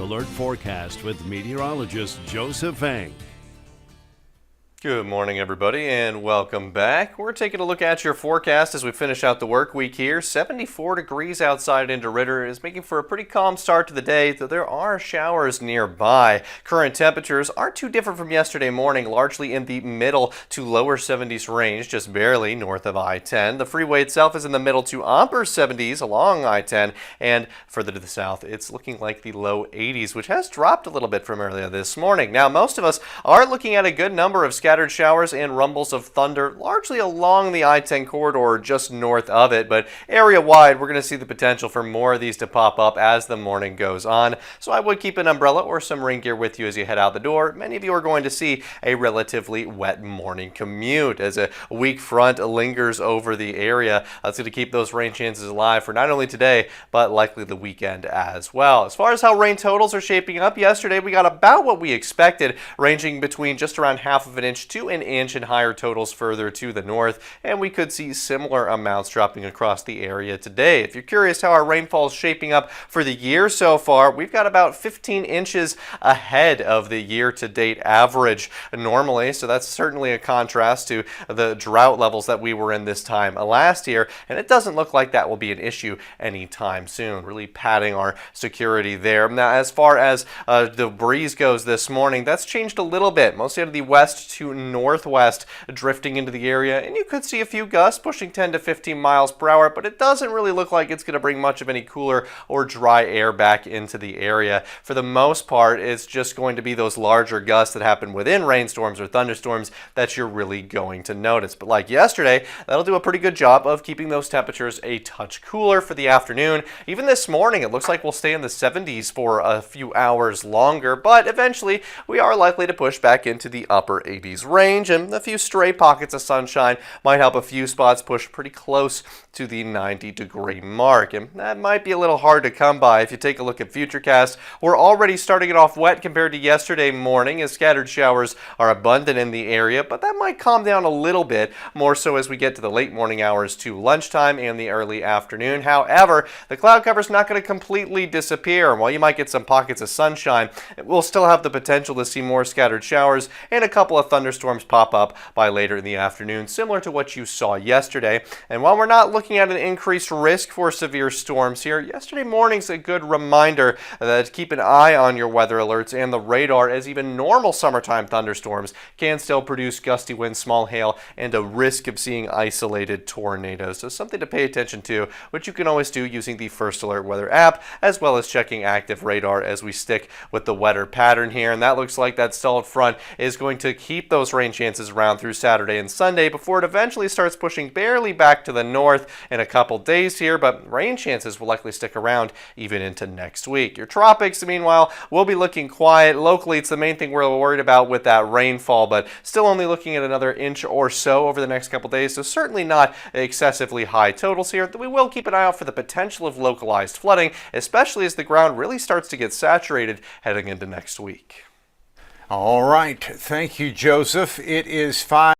Alert Forecast with meteorologist Joseph Eng. Good morning, everybody, and welcome back. We're taking a look at your forecast as we finish out the work week here. 74 degrees outside in DeRidder is making for a pretty calm start to the day, though there are showers nearby. Current temperatures aren't too different from yesterday morning, largely in the middle to lower 70s range, just barely north of I-10. The freeway itself is in the middle to upper 70s along I-10, and further to the south, it's looking like the low 80s, which has dropped a little bit from earlier this morning. Now, most of us are looking at a good number of scattered showers and rumbles of thunder, largely along the I-10 corridor or just north of it, but area-wide, we're going to see the potential for more of these to pop up as the morning goes on. So I would keep an umbrella or some rain gear with you as you head out the door. Many of you are going to see a relatively wet morning commute as a weak front lingers over the area. That's going to keep those rain chances alive for not only today, but likely the weekend as well. As far as how rain totals are shaping up, yesterday we got about what we expected, ranging between just around half of an inch to an inch and higher totals further to the north, and we could see similar amounts dropping across the area today. If you're curious how our rainfall is shaping up for the year so far, we've got about 15 inches ahead of the year-to-date average normally, so that's certainly a contrast to the drought levels that we were in this time last year, and it doesn't look like that will be an issue anytime soon. Really padding our security there. Now, as far as the breeze goes this morning, that's changed a little bit, mostly out of the west to northwest, drifting into the area, and you could see a few gusts pushing 10 to 15 miles per hour, but it doesn't really look like it's going to bring much of any cooler or dry air back into the area. For the most part, it's just going to be those larger gusts that happen within rainstorms or thunderstorms that you're really going to notice. But like yesterday, that'll do a pretty good job of keeping those temperatures a touch cooler for the afternoon. Even this morning, it looks like we'll stay in the 70s for a few hours longer, but eventually we are likely to push back into the upper 80s range, and a few stray pockets of sunshine might help a few spots push pretty close to the 90-degree mark, and that might be a little hard to come by. If you take a look at Futurecast, we're already starting it off wet compared to yesterday morning as scattered showers are abundant in the area, but that might calm down a little bit, more so as we get to the late morning hours to lunchtime and the early afternoon. However, the cloud cover is not going to completely disappear, and while you might get some pockets of sunshine, we'll still have the potential to see more scattered showers and a couple of thunderstorms pop up by later in the afternoon, similar to what you saw yesterday. And while we're not looking at an increased risk for severe storms here, yesterday morning's a good reminder that keep an eye on your weather alerts and the radar, as even normal summertime thunderstorms can still produce gusty winds, small hail, and a risk of seeing isolated tornadoes. So something to pay attention to, which you can always do using the First Alert Weather app, as well as checking active radar as we stick with the wetter pattern here. And that looks like that stalled front is going to keep those rain chances around through Saturday and Sunday before it eventually starts pushing barely back to the north in a couple days here, but rain chances will likely stick around even into next week. Your tropics, meanwhile, will be looking quiet. Locally, it's the main thing we're worried about with that rainfall, but still only looking at another inch or so over the next couple days, so certainly not excessively high totals here. We will keep an eye out for the potential of localized flooding, especially as the ground really starts to get saturated heading into next week. All right. Thank you, Joseph. It is 5.